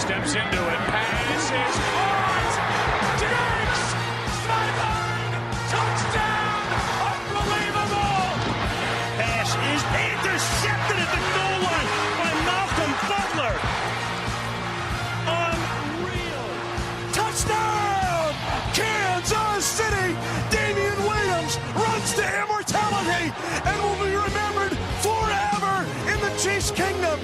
steps into it. Pass is caught. Diggs! Sideline! Touchdown! Unbelievable! Pass is intercepted at the goal line by Malcolm Butler. Unreal. Touchdown! Kansas City! Damian Williams runs to immortality and will be remembered forever in the Chiefs' kingdom.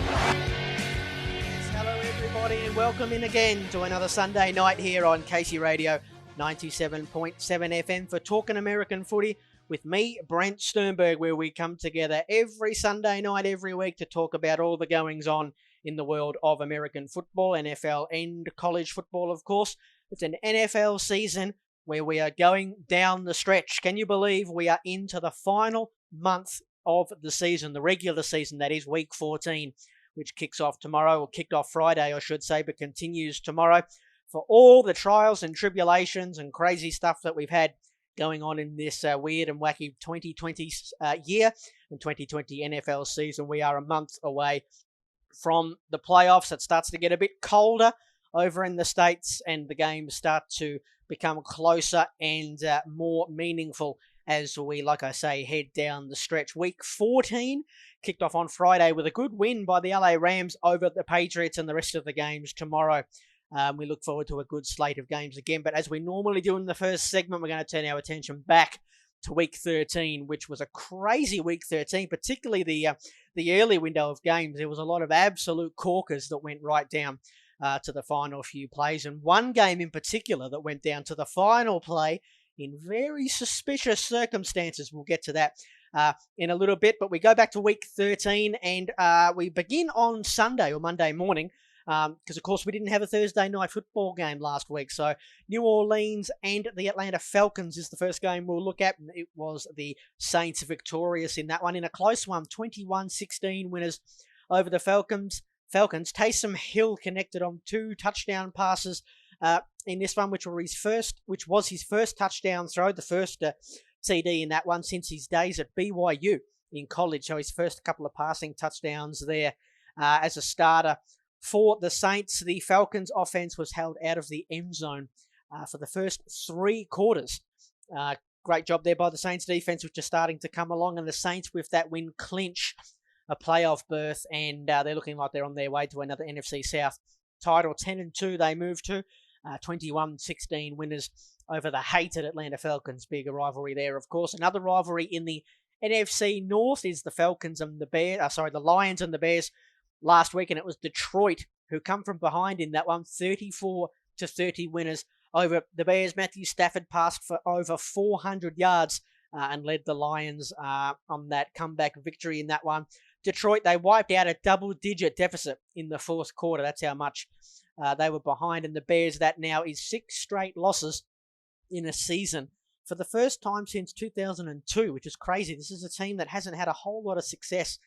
Hello everybody and welcome in again to another Sunday night here on Casey Radio 97.7 FM for Talkin American Footy with me, Brent Sternberg, where we come together every Sunday night, every week to talk about all the goings on in the world of American football, NFL and college football, of course. It's an NFL season where we are going down the stretch. Can you believe we are into the final month of the season, the regular season, that is week 14, which kicks off tomorrow, or kicked off Friday, I should say, but continues tomorrow. For all the trials and tribulations and crazy stuff that we've had going on in this weird and wacky 2020 year and 2020 NFL season, we are a month away from the playoffs. It starts to get a bit colder over in the States and the games start to become closer and more meaningful as we, like I say, head down the stretch. Week 14 kicked off on Friday with a good win by the LA Rams over the Patriots, and the rest of the games tomorrow. We look forward to a good slate of games again, but as we normally do in the first segment, we're going to turn our attention back to week 13, which was a crazy week 13, particularly the early window of games. There was a lot of absolute corkers that went right down to the final few plays, and one game in particular that went down to the final play in very suspicious circumstances. We'll get to that in a little bit, but we go back to week 13, and we begin on Sunday or Monday morning, because of course we didn't have a Thursday night football game last week. So New Orleans and the Atlanta Falcons is the first game we'll look at. It was the Saints victorious in that one, in a close one, 21-16 winners over the Falcons. Taysom Hill connected on 2 touchdown passes in this one, which was his first touchdown throw, the first TD in that one since his days at BYU in college. So his first couple of passing touchdowns there as a starter for the Saints. The Falcons offense was held out of the end zone for the first 3 quarters. Great job there by the Saints defense, which is starting to come along, and the Saints with that win clinch a playoff berth, and they're looking like they're on their way to another NFC South title. 10-2 they move to, 21-16 winners over the hated Atlanta Falcons. Big rivalry there, of course. Another rivalry in the NFC North is the the Lions and the Bears last week, and it was Detroit who come from behind in that one, 34-30 winners over the Bears. Matthew Stafford passed for over 400 yards and led the Lions on that comeback victory in that one. Detroit, they wiped out a double-digit deficit in the fourth quarter. That's how much they were behind. And the Bears, that now is 6 straight losses in a season for the first time since 2002, which is crazy. This is a team that hasn't had a whole lot of success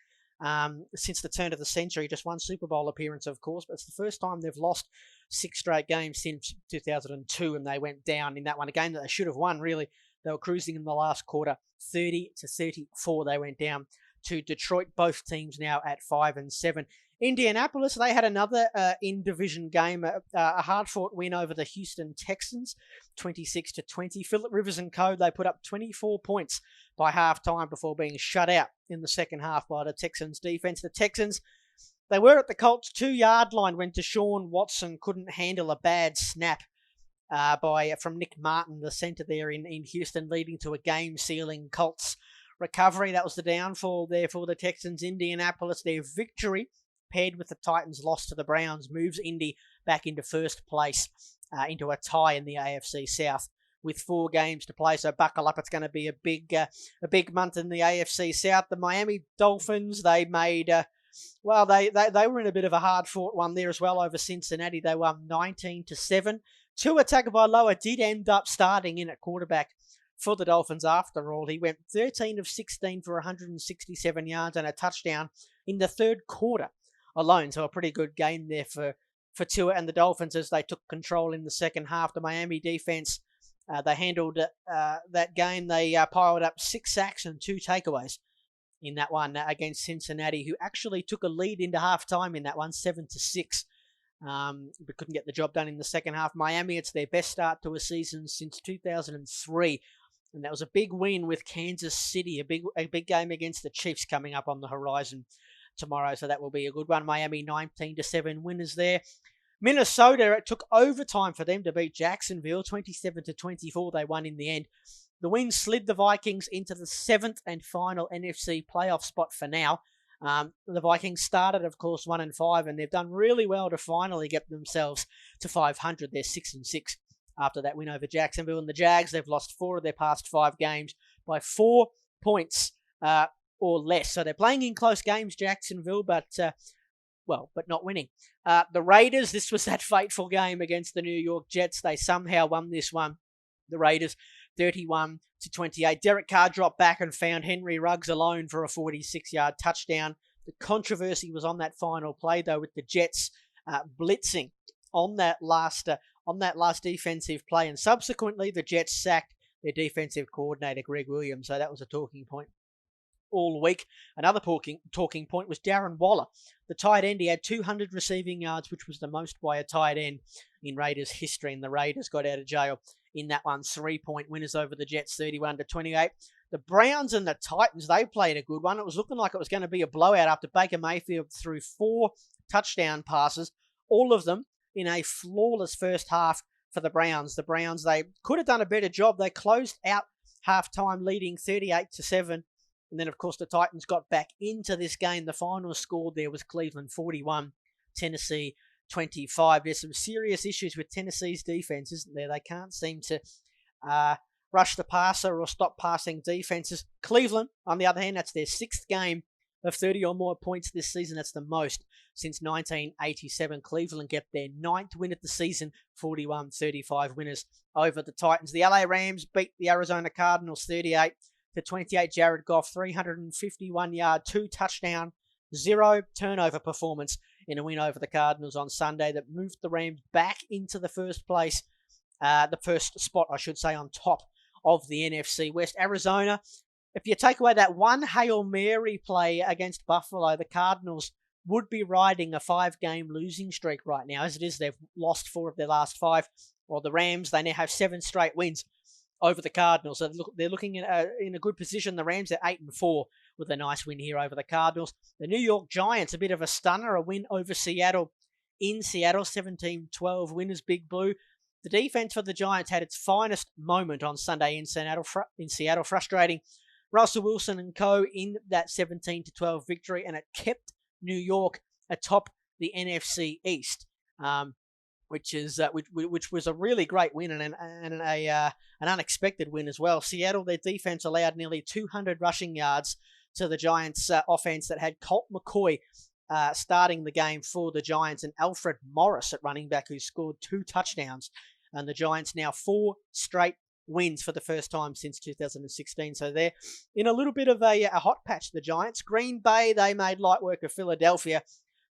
since the turn of the century. Just one Super Bowl appearance, of course, but it's the first time they've lost 6 straight games since 2002, and they went down in that one, a game that they should have won, really. They were cruising in the last quarter, 30-34. They went down to Detroit. Both teams now at 5-7. Indianapolis, they had another in-division game, a hard-fought win over the Houston Texans, 26-20. Phillip Rivers and co, they put up 24 points by halftime before being shut out in the second half by the Texans defense. The Texans, they were at the Colts' 2-yard line when Deshaun Watson couldn't handle a bad snap from Nick Martin, the center there in Houston, leading to a game-sealing Colts recovery. That was the downfall there for the Texans. Indianapolis, their victory, paired with the Titans' loss to the Browns, moves Indy back into first place, into a tie in the AFC South with 4 games to play. So buckle up. It's going to be a big month in the AFC South. The Miami Dolphins, they made, they were in a bit of a hard-fought one there as well over Cincinnati. They won 19-7. Tua Tagovailoa did end up starting in at quarterback for the Dolphins after all. He went 13 of 16 for 167 yards and a touchdown in the third quarter alone. So a pretty good game there for Tua and the Dolphins as they took control in the second half. The Miami defense, they handled that game. They piled up 6 sacks and 2 takeaways in that one against Cincinnati, who actually took a lead into halftime in that one, 7-6. but couldn't get the job done in the second half. Miami, it's their best start to a season since 2003. And that was a big win with Kansas City, a big game against the Chiefs coming up on the horizon tomorrow. So that will be a good one. Miami 19-7 winners there. Minnesota, it took overtime for them to beat Jacksonville, 27-24. They won in the end. The win slid the Vikings into the 7th and final NFC playoff spot for now. The Vikings started, of course, 1-5, and they've done really well to finally get themselves to 500. They're 6-6 after that win over Jacksonville. And the Jags, they've lost 4 of their past 5 games by 4 points or less. So they're playing in close games, Jacksonville, but not winning. The Raiders, this was that fateful game against the New York Jets. They somehow won this one. The Raiders, 31-28. Derek Carr dropped back and found Henry Ruggs alone for a 46-yard touchdown. The controversy was on that final play, though, with the Jets blitzing on that last defensive play, and subsequently the Jets sacked their defensive coordinator, Greg Williams. So that was a talking point all week. Another talking point was Darren Waller, the tight end. He had 200 receiving yards, which was the most by a tight end in Raiders history, and the Raiders got out of jail in that one. 3-point winners over the Jets, 31-28. The Browns and the Titans, they played a good one. It was looking like it was going to be a blowout after Baker Mayfield threw 4 touchdown passes, all of them in a flawless first half for the Browns. The Browns, they could have done a better job. They closed out halftime leading 38-7. And then, of course, the Titans got back into this game. The final score there was Cleveland 41, Tennessee 25. There's some serious issues with Tennessee's defense, isn't there? They can't seem to rush the passer or stop passing defenses. Cleveland, on the other hand, that's their 6th game of 30 or more points this season. That's the most since 1987. Cleveland get their 9th win of the season, 41-35 winners over the Titans. The LA Rams beat the Arizona Cardinals 38-28. Jared Goff, 351-yard, 2-touchdown, 0-turnover performance in a win over the Cardinals on Sunday that moved the Rams back into the first place, the first spot, I should say, on top of the NFC West. Arizona, if you take away that one Hail Mary play against Buffalo, the Cardinals would be riding a 5-game losing streak right now. As it is, they've lost 4 of their last 5. While the Rams, they now have 7 straight wins over the Cardinals. So they're looking at in a good position. The Rams are 8-4 with a nice win here over the Cardinals. The New York Giants, a bit of a stunner, a win over Seattle in Seattle, 17-12 winners, Big Blue. The defense for the Giants had its finest moment on Sunday in Seattle, frustrating Russell Wilson and co. in that 17-12 victory, and it kept New York atop the NFC East, which was a really great win and an unexpected win as well. Seattle, their defense allowed nearly 200 rushing yards to the Giants' offense that had Colt McCoy starting the game for the Giants and Alfred Morris at running back, who scored 2 touchdowns. And the Giants now 4 straight wins for the first time since 2016. So they're in a little bit of a hot patch, the Giants. Green Bay, they made light work of Philadelphia,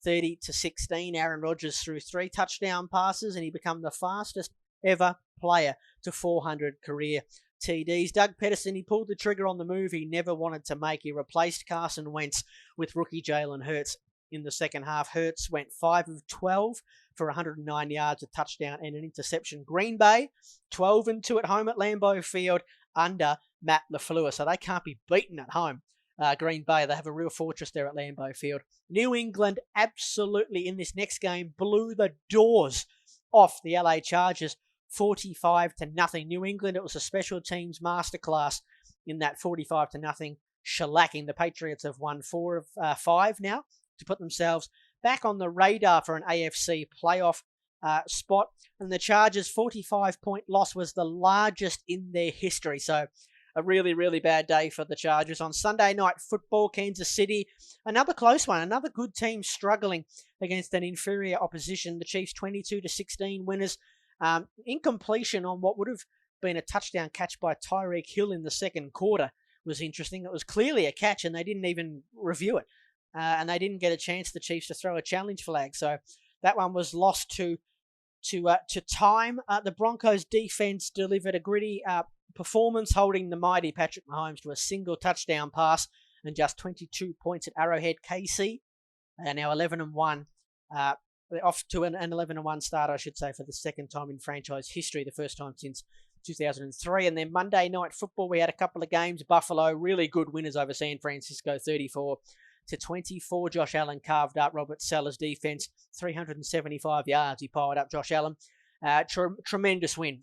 30-16. Aaron Rodgers threw 3 touchdown passes, and he became the fastest ever player to 400 career TDs. Doug Peterson, he pulled the trigger on the move he never wanted to make. He replaced Carson Wentz with rookie Jalen Hurts in the second half. Hurts went 5 of 12 for 109 yards, a touchdown and an interception. Green Bay, 12-2 at home at Lambeau Field under Matt LaFleur, so they can't be beaten at home. Green Bay, they have a real fortress there at Lambeau Field. New England, absolutely in this next game, blew the doors off the LA Chargers, 45-0. New England, it was a special teams masterclass in that 45-0 shellacking. The Patriots have won 4 of 5 now to put themselves back on the radar for an AFC playoff spot. And the Chargers' 45-point loss was the largest in their history. So a really, really bad day for the Chargers. On Sunday Night Football, Kansas City, another close one, another good team struggling against an inferior opposition. The Chiefs 22-16 winners. Incompletion on what would have been a touchdown catch by Tyreek Hill in the second quarter was interesting. It was clearly a catch, and they didn't even review it. And they didn't get a chance, the Chiefs, to throw a challenge flag. So that one was lost to time. The Broncos defense delivered a gritty performance, holding the mighty Patrick Mahomes to a single touchdown pass and just 22 points at Arrowhead. KC, they are now 11-1 they're off to an 11-1 start, I should say, for the second time in franchise history, the first time since 2003. And then Monday Night Football, we had a couple of games. Buffalo, really good winners over San Francisco, 34-24. Josh Allen carved up Robert Saleh's defense, 375 yards. He powered up Josh Allen. Tremendous win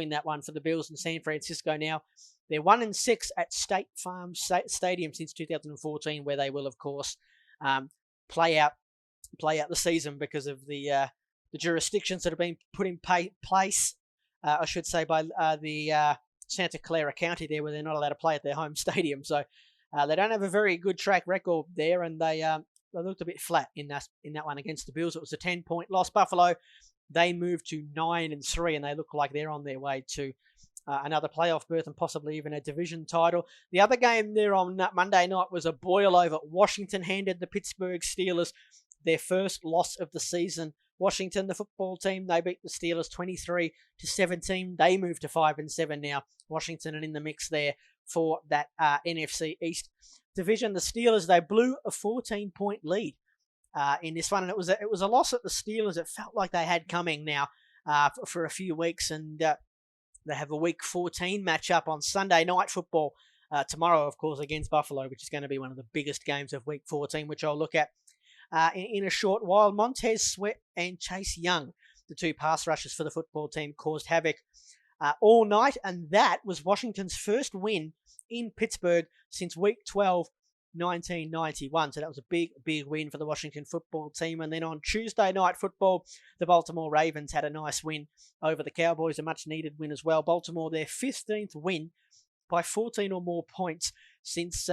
that one for the Bills in San Francisco. Now they're 1-6 at State Farm Stadium since 2014, where they will, of course, play out the season because of the jurisdictions that have been put in place, I should say, by the Santa Clara County there, where they're not allowed to play at their home stadium. So they don't have a very good track record there, and they looked a bit flat in that one against the Bills. It was a 10-point loss. Buffalo, they moved to 9-3, and they look like they're on their way to another playoff berth and possibly even a division title. The other game there on Monday night was a boil over. Washington handed the Pittsburgh Steelers their first loss of the season. Washington, the football team, they beat the Steelers 23-17. They moved to 5-7 now. Washington are in the mix there for that NFC East division. The Steelers, they blew a 14-point lead in this one, and it was a loss at the Steelers. It felt like they had coming now for a few weeks, and they have a Week 14 matchup on Sunday Night Football tomorrow, of course, against Buffalo, which is going to be one of the biggest games of Week 14, which I'll look at in a short while. Montez Sweat and Chase Young, the two pass rushers for the football team, caused havoc all night, and that was Washington's first win in Pittsburgh since Week 12, 1991. So that was a big win for the Washington football team. And then on Tuesday Night Football, the Baltimore Ravens had a nice win over the Cowboys, a much-needed win as well. Baltimore, their 15th win by 14 or more points since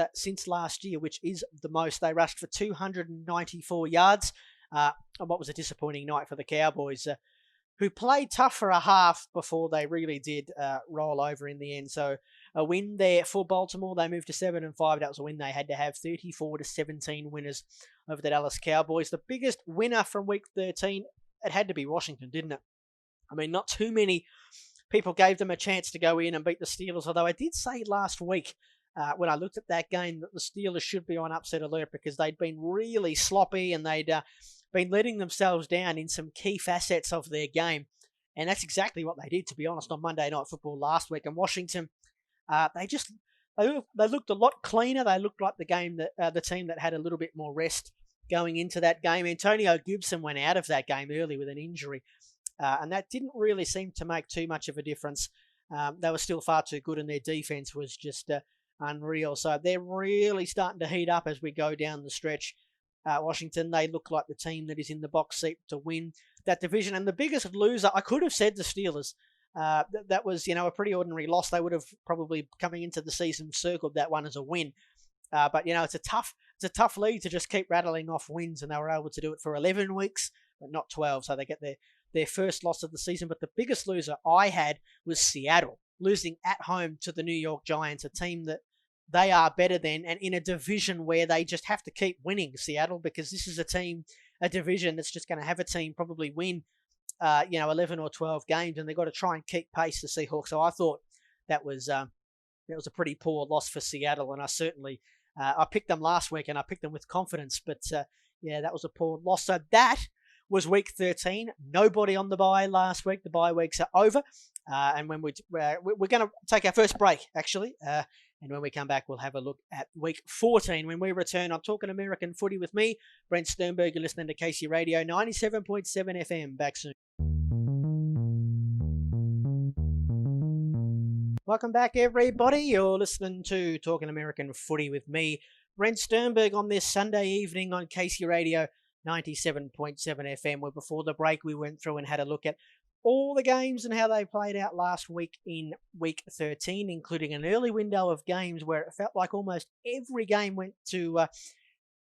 last year, which is the most. They rushed for 294 yards. And what was a disappointing night for the Cowboys, who played tough for a half before they really did roll over in the end. So a win there for Baltimore. They moved to 7-5. That was a win they had to have. 34-17 winners over the Dallas Cowboys. The biggest winner from Week 13, it had to be Washington, didn't it? I mean, not too many people gave them a chance to go in and beat the Steelers, although I did say last week when I looked at that game that the Steelers should be on upset alert because they'd been really sloppy and they'd been letting themselves down in some key facets of their game. And that's exactly what they did, to be honest, on Monday Night Football last week. And Washington, they looked a lot cleaner. They looked like the team that had a little bit more rest going into that game. Antonio Gibson went out of that game early with an injury, and that didn't really seem to make too much of a difference. They were still far too good, and their defense was just unreal. So they're really starting to heat up as we go down the stretch. Washington, they look like the team that is in the box seat to win that division. And the biggest loser, I could have said the Steelers. That was, a pretty ordinary loss. They would have probably, coming into the season, circled that one as a win. But it's a tough league to just keep rattling off wins, and they were able to do it for 11 weeks, but not 12. So they get their first loss of the season. But the biggest loser I had was Seattle, losing at home to the New York Giants, a team that they are better than, and in a division where they just have to keep winning, Seattle, because this is a division that's just going to have a team probably win, 11 or 12 games, and they've got to try and keep pace, the Seahawks. So I thought that was a pretty poor loss for Seattle, and I certainly, I picked them last week, and I picked them with confidence, but that was a poor loss. So that was Week 13. Nobody on the bye last week. The bye weeks are over, and when we're going to take our first break, actually. And when we come back, we'll have a look at Week 14. When we return, I'm talking American footy with me, Brent Sternberg. You're listening to Casey Radio, 97.7 FM. Back soon. Welcome back, everybody. You're listening to Talking American Footy with me, Brent Sternberg, on this Sunday evening on Casey Radio, 97.7 FM, where before the break we went through and had a look at all the games and how they played out last week in Week 13, including an early window of games where it felt like almost every game went to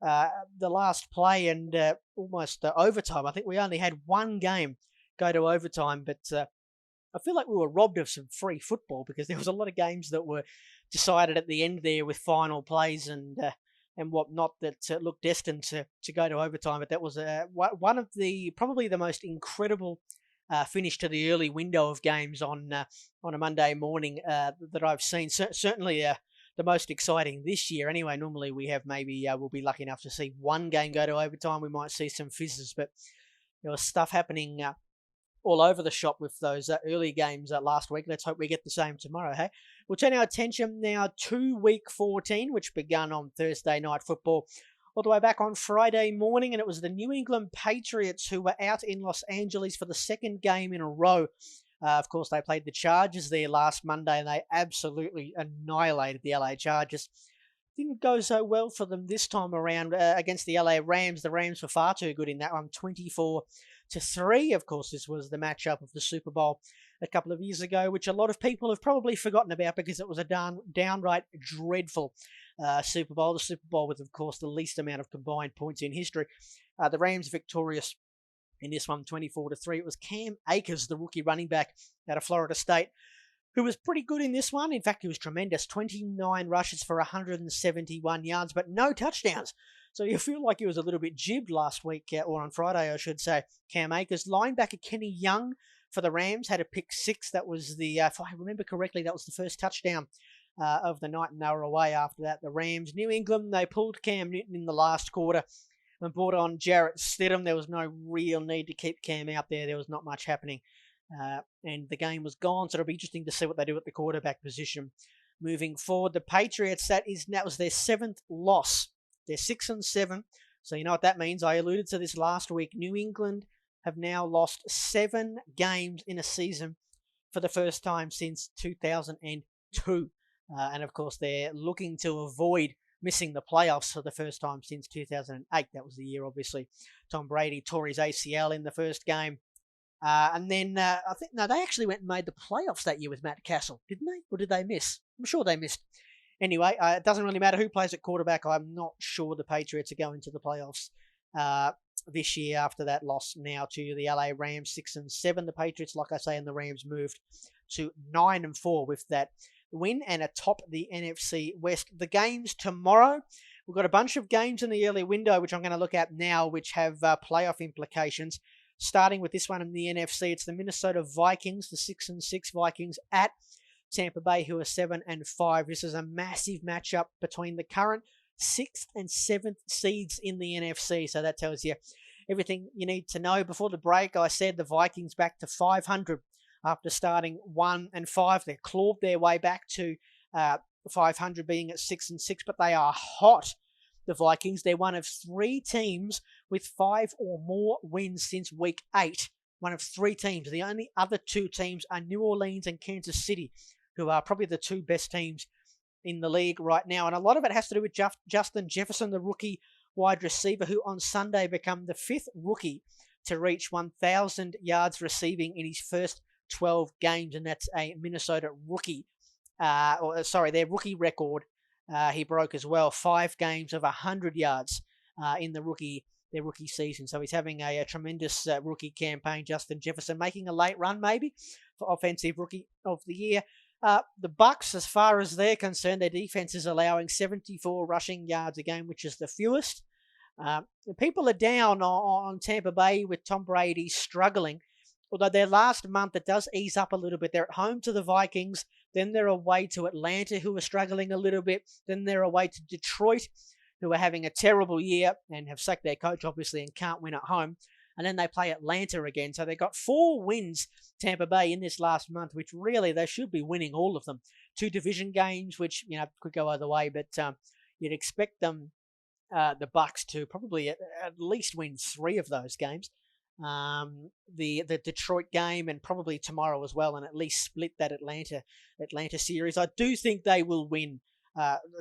the last play and almost overtime. I think we only had one game go to overtime, but I feel like we were robbed of some free football because there was a lot of games that were decided at the end there with final plays and whatnot that looked destined to go to overtime. But that was one of probably the most incredible finish to the early window of games on a Monday morning that I've seen. Certainly the most exciting this year. Anyway, normally we have we'll be lucky enough to see one game go to overtime. We might see some fizzes, but there was stuff happening all over the shop with those early games last week. Let's hope we get the same tomorrow, hey? We'll turn our attention now to Week 14, which began on Thursday Night Football, all the way back on Friday morning, and it was the New England Patriots who were out in Los Angeles for the second game in a row. Of course, they played the Chargers there last Monday, and they absolutely annihilated the LA Chargers. Didn't go so well for them this time around against the LA Rams. The Rams were far too good in that one, 24-3. Of course, this was the matchup of the Super Bowl a couple of years ago, which a lot of people have probably forgotten about because it was a downright dreadful Super Bowl. The Super Bowl with, of course, the least amount of combined points in history. The Rams victorious in this one, 24-3. It was Cam Akers, the rookie running back out of Florida State, who was pretty good in this one. In fact, he was tremendous. 29 rushes for 171 yards, but no touchdowns. So you feel like he was a little bit jibbed last week, or on Friday, I should say. Cam Akers. Linebacker Kenny Young for the Rams had a pick six. That was the, if I remember correctly, that was the first touchdown of the night, and they were away after that. The Rams. New England, they pulled Cam Newton in the last quarter and brought on Jarrett Stidham. There was no real need to keep Cam out there. There was not much happening. And the game was gone, so it'll be interesting to see what they do at the quarterback position moving forward. The Patriots, that was their seventh loss. They're 6-7, so you know what that means. I alluded to this last week. New England have now lost 7 games in a season for the first time since 2002. And of course, they're looking to avoid missing the playoffs for the first time since 2008. That was the year, obviously, Tom Brady tore his ACL in the first game. And then I think, no, they actually went and made the playoffs that year with Matt Castle, didn't they? Or did they miss? I'm sure they missed. Anyway, it doesn't really matter who plays at quarterback. I'm not sure the Patriots are going to the playoffs this year after that loss now to the LA Rams, 6-7. The Patriots, like I say, and the Rams moved to 9-4 with that win and atop the NFC West. The games tomorrow, we've got a bunch of games in the early window, which I'm going to look at now, which have playoff implications. Starting with this one in the NFC, it's the Minnesota Vikings, the 6-6 Vikings at Tampa Bay, who are 7-5. This is a massive matchup between the current 6th and 7th seeds in the NFC. So that tells you everything you need to know. Before the break, I said the Vikings back to 500 after starting 1-5. They clawed their way back to 500, being at 6-6, but they are hot. The Vikings, they're one of 3 teams with 5 or more wins since week 8. One of 3 teams. The only other 2 teams are New Orleans and Kansas City, who are probably the 2 best teams in the league right now. And a lot of it has to do with Justin Jefferson, the rookie wide receiver, who on Sunday became the 5th rookie to reach 1,000 yards receiving in his first 12 games. And that's a Minnesota rookie, their rookie record. He broke as well, 5 games of 100 yards in their rookie season. So he's having a tremendous rookie campaign. Justin Jefferson making a late run maybe for Offensive Rookie of the Year. The Bucks, as far as they're concerned, their defense is allowing 74 rushing yards a game, which is the fewest. People are down on Tampa Bay with Tom Brady struggling. Although their last month, it does ease up a little bit. They're at home to the Vikings. Then they're away to Atlanta, who are struggling a little bit. Then they're away to Detroit, who are having a terrible year and have sacked their coach, obviously, and can't win at home. And then they play Atlanta again. So they got 4 wins, Tampa Bay, in this last month, which really they should be winning all of them. 2 division games, which, could go either way. But you'd expect them, the Bucks, to probably at least win 3 of those games. The Detroit game and probably tomorrow as well, and at least split that Atlanta series. I do think they will win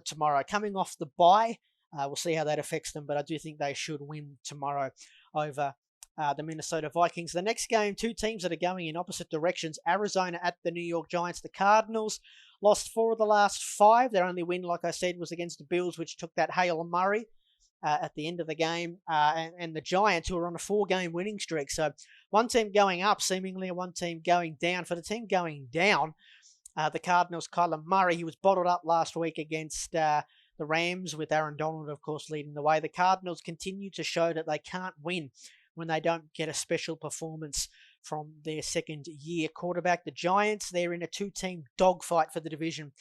tomorrow. Coming off the bye, we'll see how that affects them, but I do think they should win tomorrow over the Minnesota Vikings. The next game, 2 teams that are going in opposite directions. Arizona at the New York Giants. The Cardinals lost 4 of the last 5. Their only win, like I said, was against the Bills, which took that Hail Murray at the end of the game, and the Giants, who are on a 4-game winning streak. So one team going up, seemingly, one team going down. For the team going down, the Cardinals, Kyler Murray, he was bottled up last week against the Rams, with Aaron Donald, of course, leading the way. The Cardinals continue to show that they can't win when they don't get a special performance from their second-year quarterback. The Giants, they're in a 2-team dogfight for the division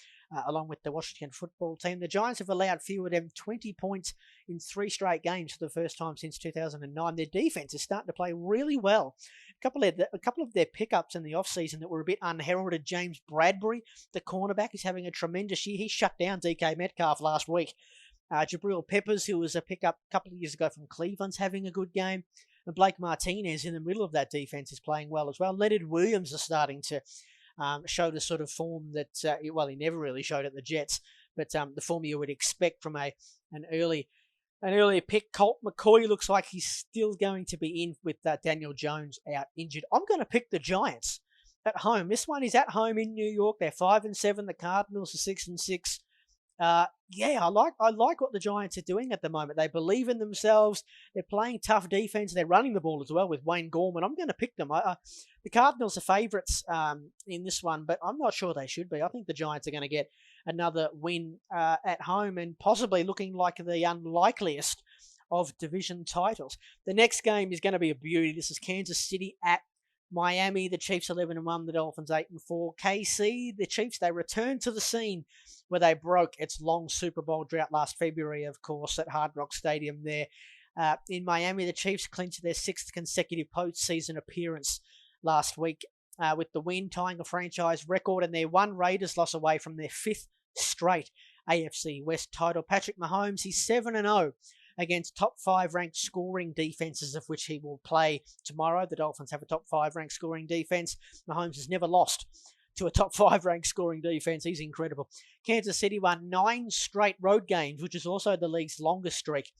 along with the Washington football team. The Giants have allowed fewer than 20 points in 3 straight games for the first time since 2009. Their defense is starting to play really well. A couple of their pickups in the offseason that were a bit unheralded. James Bradbury, the cornerback, is having a tremendous year. He shut down DK Metcalf last week. Jabril Peppers, who was a pickup a couple of years ago from Cleveland's having a good game. And Blake Martinez in the middle of that defense is playing well as well. Leonard Williams is starting to show the sort of form that, he never really showed at the Jets, but the form you would expect from an earlier pick. Colt McCoy looks like he's still going to be in with Daniel Jones out injured. I'm going to pick the Giants at home. This one is at home in New York. They're 5-7. The Cardinals are 6-6. I like what the Giants are doing at the moment. They believe in themselves. They're playing tough defense. They're running the ball as well with Wayne Gorman. I'm going to pick them. The Cardinals are favourites in this one, but I'm not sure they should be. I think the Giants are going to get another win at home and possibly looking like the unlikeliest of division titles. The next game is going to be a beauty. This is Kansas City at Miami. The Chiefs 11-1, the Dolphins 8-4. KC, the Chiefs, they return to the scene where they broke its long Super Bowl drought last February, of course, at Hard Rock Stadium there. In Miami, the Chiefs clinched their 6th consecutive postseason appearance last week with the win, tying a franchise record, and they're one Raiders loss away from their 5th straight AFC West title. Patrick Mahomes, he's 7-0 against top 5 ranked scoring defenses, of which he will play tomorrow. The Dolphins have a top 5 ranked scoring defense. Mahomes has never lost to a top 5 ranked scoring defense. He's incredible. Kansas City won 9 straight road games, which is also the league's longest streak.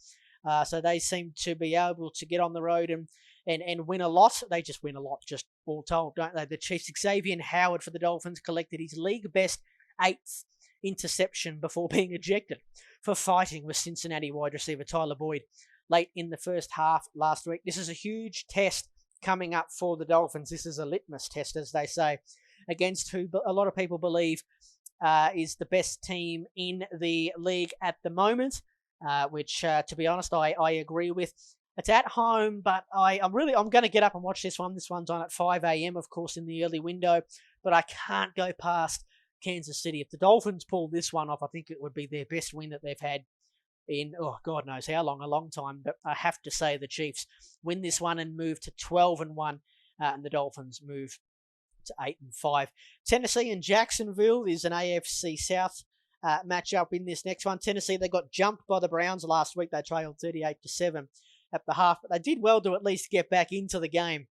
So they seem to be able to get on the road and win a lot. They just win a lot, just all told, don't they? The Chiefs, Xavier Howard for the Dolphins, collected his league best 8th interception before being ejected for fighting with Cincinnati wide receiver Tyler Boyd late in the first half last week. This is a huge test coming up for the Dolphins. This is a litmus test, as they say, against who a lot of people believe is the best team in the league at the moment, which, to be honest, I agree with. It's at home, but I'm going to get up and watch this one. This one's on at 5 a.m., of course, in the early window, but I can't go past Kansas City. If the Dolphins pull this one off, I think it would be their best win that they've had in, God knows how long, a long time. But I have to say the Chiefs win this one and move to 12-1, and the Dolphins move to 8-5. Tennessee and Jacksonville is an AFC South matchup in this next one. Tennessee, they got jumped by the Browns last week. They trailed 38-7 at the half, but they did well to at least get back into the game.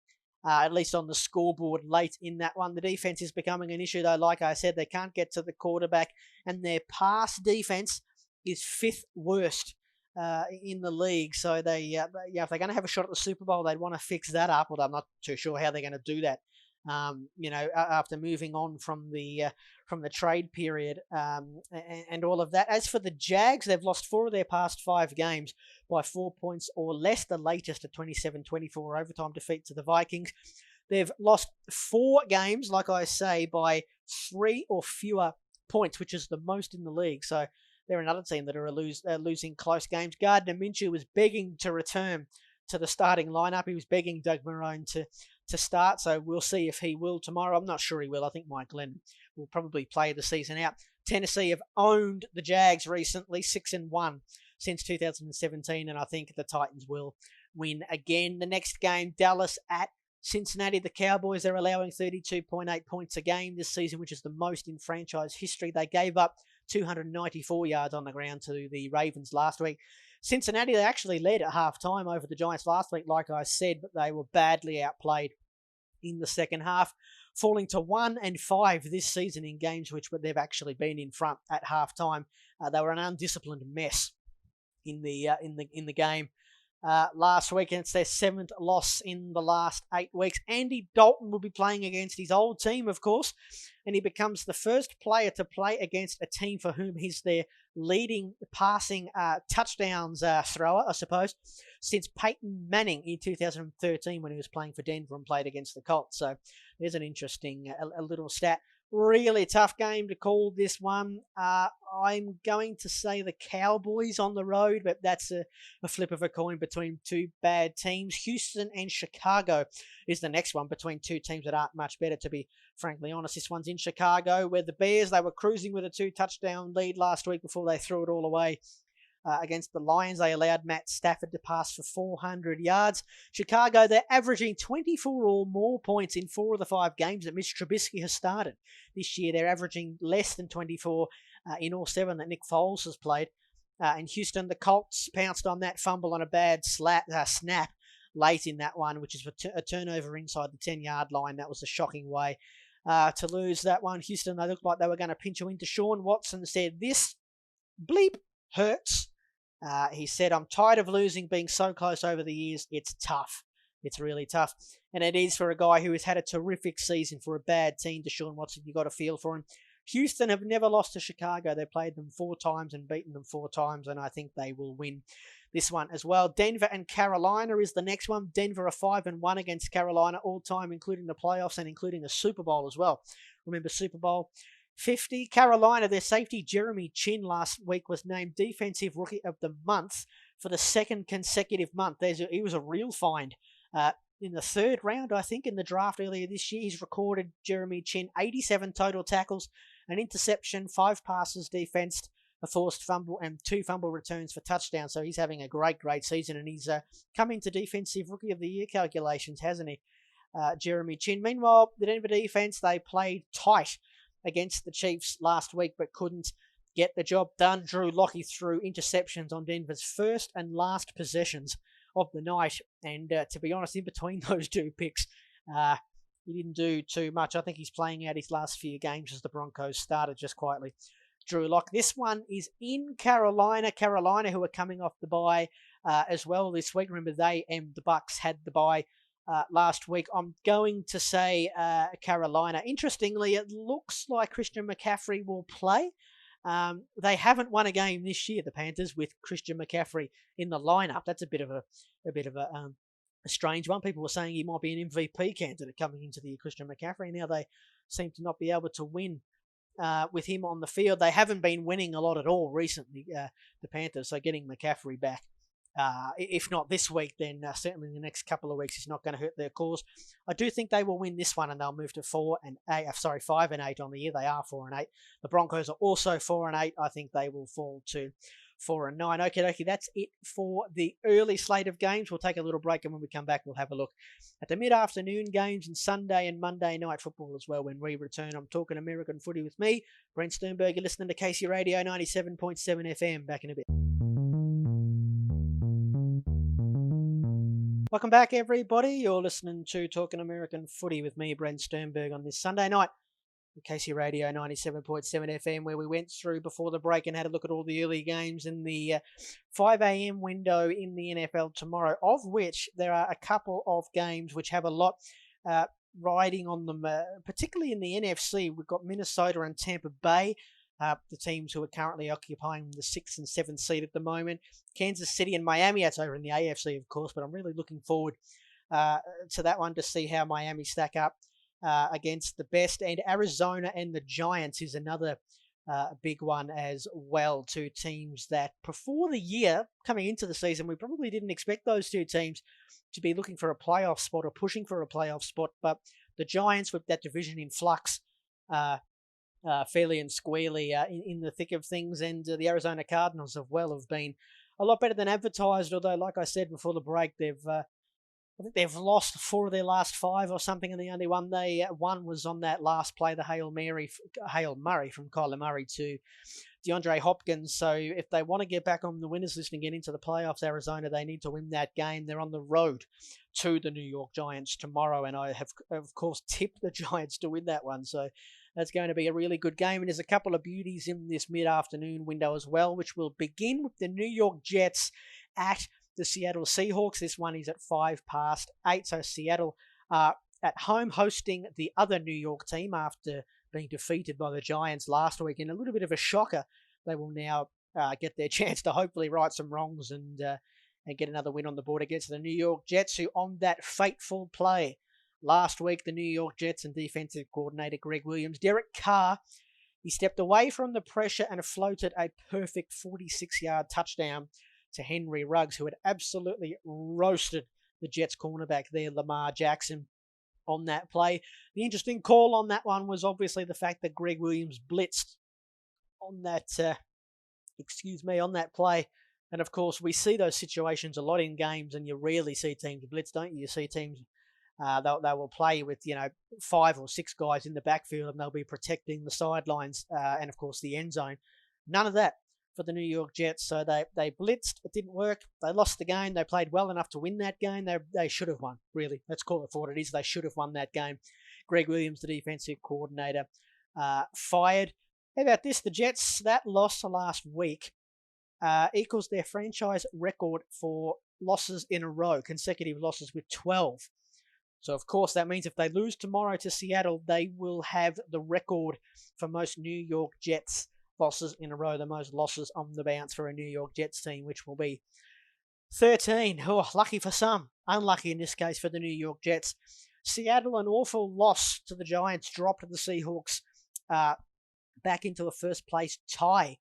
At least on the scoreboard late in that one. The defense is becoming an issue, though. Like I said, they can't get to the quarterback, and their pass defense is 5th worst in the league. So if they're going to have a shot at the Super Bowl, they'd want to fix that up. Although I'm not too sure how they're going to do that. After moving on from the trade period and all of that. As for the Jags, they've lost 4 of their past 5 games by 4 points or less, the latest a 27-24 overtime defeat to the Vikings. They've lost 4 games, like I say, by 3 or fewer points, which is the most in the league. So they're another team that are losing close games. Gardner Minshew was begging to return to the starting lineup. He was begging Doug Marrone to start, so we'll see if he will tomorrow. I'm not sure he will. I think Mike Glenn will probably play the season out. Tennessee have owned the Jags recently, 6-1 since 2017, and I think the Titans will win again. The next game, Dallas at Cincinnati. The Cowboys, they're allowing 32.8 points a game this season, which is the most in franchise history. They gave up 294 yards on the ground to the Ravens last week. Cincinnati, they actually led at halftime over the Giants last week, like I said, but they were badly outplayed in the second half, falling to 1-5 this season in games which they've actually been in front at halftime. They were an undisciplined mess in the game last week, and it's their 7th loss in the last 8 weeks. Andy Dalton will be playing against his old team, of course, and he becomes the first player to play against a team for whom he's their leading passing touchdowns thrower, I suppose, since Peyton Manning in 2013 when he was playing for Denver and played against the Colts. So there's an interesting a little stat Really tough game to call this one. I'm going to say the Cowboys on the road, but that's a flip of a coin between two bad teams. Houston and Chicago is the next one between two teams that aren't much better, to be frankly honest. This one's in Chicago, where the Bears, they were cruising with a 2-touchdown lead last week before they threw it all away. Against the Lions, they allowed Matt Stafford to pass for 400 yards. Chicago, they're averaging 24 or more points in 4 of the 5 games that Mitch Trubisky has started. This year, they're averaging less than 24 in all 7 that Nick Foles has played. In Houston, the Colts pounced on that fumble on a bad snap late in that one, which is a turnover inside the 10-yard line. That was a shocking way to lose that one. Houston, they looked like they were going to pinch you into. Sean Watson said, "This bleep hurts." He said, "I'm tired of losing, being so close over the years. It's tough. It's really tough." And it is for a guy who has had a terrific season for a bad team. Deshaun Watson, you got to feel for him. Houston have never lost to Chicago. They played them 4 times and beaten them 4 times, and I think they will win this one as well. Denver and Carolina is the next one. Denver are 5-1 against Carolina all time, including the playoffs and including a Super Bowl as well. Remember Super Bowl 50. Carolina, their safety Jeremy Chin last week was named Defensive Rookie of the Month for the 2nd consecutive month. He was a real find. In the 3rd round, I think, in the draft earlier this year, he's recorded, Jeremy Chin, 87 total tackles, an interception, 5 passes defensed, a forced fumble, and 2 fumble returns for touchdowns. So he's having a great season, and he's come into Defensive Rookie of the Year calculations, hasn't he? Jeremy Chin. Meanwhile, the Denver defense, they played tight against the Chiefs last week, but couldn't get the job done. Drew Lockey threw interceptions on Denver's first and last possessions of the night, and to be honest, in between those 2 picks, he didn't do too much. I think he's playing out his last few games as the Broncos started just quietly. Drew Lock. This one is in Carolina. Carolina, who are coming off the bye as well this week. Remember, they and the Bucks had the bye last week. I'm going to say Carolina. Interestingly, it looks like Christian McCaffrey will play. They haven't won a game this year, the Panthers, with Christian McCaffrey in the lineup. That's a bit of a strange one. People were saying he might be an MVP candidate coming into the year, Christian McCaffrey. Now they seem to not be able to win with him on the field. They haven't been winning a lot at all recently, the Panthers. So getting McCaffrey back, if not this week, then certainly in the next couple of weeks, is not going to hurt their cause. I do think they will win this one, and they'll move to 5-8 on the year. They are 4-8. The Broncos are also 4-8. I think they will fall to 4-9. Okay, that's it for the early slate of games. We'll take a little break, and when we come back, we'll have a look at the mid-afternoon games and Sunday and Monday night football as well when we return. I'm talking American footy with me, Brent Sternberg. You're listening to Casey Radio 97.7 FM. Back in a bit. Welcome back, everybody. You're listening to Talking American Footy with me, Brent Sternberg, on this Sunday night. Casey Radio 97.7 FM, where we went through before the break and had a look at all the early games in the 5 a.m. window in the NFL tomorrow, of which there are a couple of games which have a lot riding on them, particularly in the NFC. We've got Minnesota and Tampa Bay, the teams who are currently occupying the 6th and 7th seed at the moment. Kansas City and Miami, that's over in the AFC, of course, but I'm really looking forward to that one to see how Miami stack up against the best. And Arizona and the Giants is another big one as well. 2 teams that before the year, coming into the season, we probably didn't expect those 2 teams to be looking for a playoff spot or pushing for a playoff spot. But the Giants, with that division in flux, fairly and squarely in the thick of things, and the Arizona Cardinals have been a lot better than advertised, although, like I said before the break, I think they've lost 4 of their last 5 or something, and the only one they won was on that last play, the Hail Murray from Kyler Murray to DeAndre Hopkins. So if they want to get back on the winners list and get into the playoffs, Arizona, they need to win that game. They're on the road to the New York Giants tomorrow, and I have, of course, tipped the Giants to win that one. So that's going to be a really good game. And there's a couple of beauties in this mid-afternoon window as well, which will begin with the New York Jets at the Seattle Seahawks. This one is at 8:05. So Seattle at home hosting the other New York team after being defeated by the Giants last week. In a little bit of a shocker, they will now get their chance to hopefully right some wrongs and get another win on the board against the New York Jets, who on that fateful play last week, the New York Jets and defensive coordinator Greg Williams, Derek Carr, he stepped away from the pressure and floated a perfect 46-yard touchdown to Henry Ruggs, who had absolutely roasted the Jets cornerback there, Lamar Jackson, on that play. The interesting call on that one was obviously the fact that Greg Williams blitzed on that, on that play. And of course, we see those situations a lot in games, and you rarely see teams blitz, don't you? You see teams, they will play with, 5 or 6 guys in the backfield, and they'll be protecting the sidelines and of course the end zone. None of that for the New York Jets. So they blitzed. It didn't work. They lost the game. They played well enough to win that game. They should have won, really. Let's call it for what it is. They should have won that game. Greg Williams, the defensive coordinator, fired. How about this? The Jets, that loss last week equals their franchise record for losses in a row, consecutive losses with 12. So, of course, that means if they lose tomorrow to Seattle, they will have the record for most New York Jets losses in a row, the most losses on the bounce for a New York Jets team, which will be 13. Oh, lucky for some, unlucky in this case for the New York Jets. Seattle, an awful loss to the Giants, dropped the Seahawks back into a first-place tie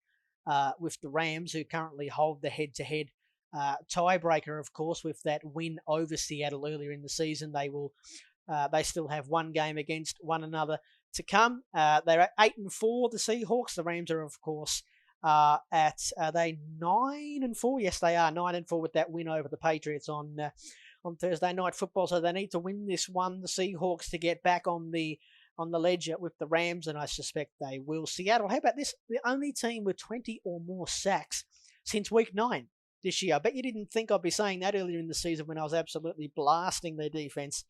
with the Rams, who currently hold the head-to-head tiebreaker, of course, with that win over Seattle earlier in the season. They still have one game against one another to come. They're at 8-4, the Seahawks. The Rams are, of course, are they 9-4? Yes, they are 9-4 with that win over the Patriots on Thursday Night Football. So they need to win this one, the Seahawks, to get back on the ledger with the Rams, and I suspect they will. Seattle, how about this? The only team with 20 or more sacks since week 9 this year. I bet you didn't think I'd be saying that earlier in the season when I was absolutely blasting their defense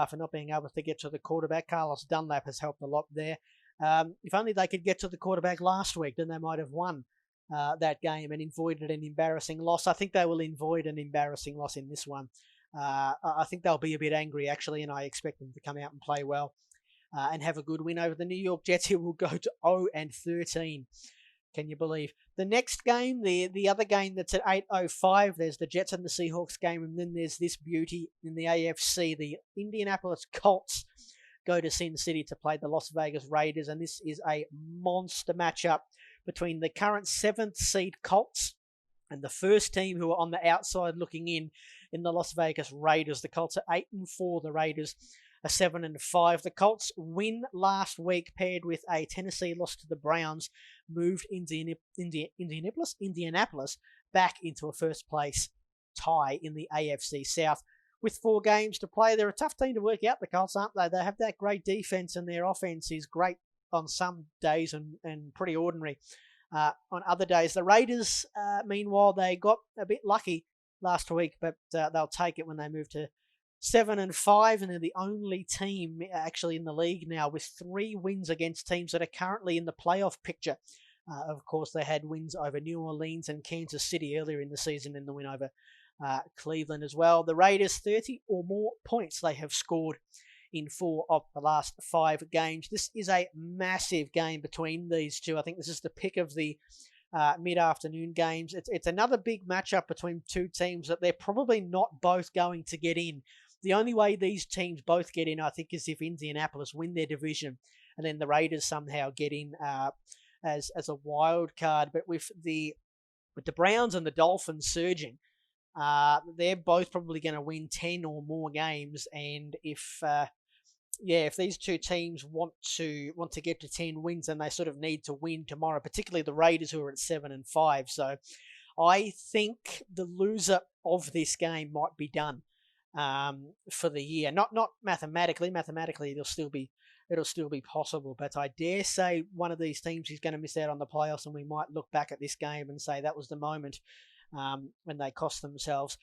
for not being able to get to the quarterback. Carlos Dunlap has helped a lot there. If only they could get to the quarterback last week, then they might have won that game and avoided an embarrassing loss. I think they will avoid an embarrassing loss in this one. I think they'll be a bit angry, actually, and I expect them to come out and play well and have a good win over the New York Jets, who will go to 0-13. Can you believe? The next game, the other game that's at 8:05, there's the Jets and the Seahawks game, and then there's this beauty in the AFC. The Indianapolis Colts go to Sin City to play the Las Vegas Raiders, and this is a monster matchup between the current 7th seed Colts and the first team who are on the outside looking in the Las Vegas Raiders. The Colts are 8-4, the Raiders are 7-5. The Colts win last week, paired with a Tennessee loss to the Browns, moved Indianapolis back into a first place tie in the AFC South. With 4 games to play, they're a tough team to work out, the Colts, aren't they? They have that great defense, and their offense is great on some days and pretty ordinary on other days. The Raiders, meanwhile, they got a bit lucky last week, but they'll take it when they move to 7-5, and they're the only team actually in the league now with 3 wins against teams that are currently in the playoff picture. Of course, they had wins over New Orleans and Kansas City earlier in the season, and the win over Cleveland as well. The Raiders, 30 or more points they have scored in 4 of the last 5 games. This is a massive game between these two. I think this is the pick of the mid-afternoon games. It's another big matchup between 2 teams that they're probably not both going to get in. The only way these teams both get in, I think, is if Indianapolis win their division, and then the Raiders somehow get in as a wild card. But with the Browns and the Dolphins surging, they're both probably going to win 10 or more games. And if these 2 teams want to get to 10 wins, then they sort of need to win tomorrow, particularly the Raiders, who are at 7-5. So I think the loser of this game might be done for the year. Not mathematically. Mathematically, it'll still be possible, but I dare say one of these teams is going to miss out on the playoffs, and we might look back at this game and say that was the moment when they cost themselves.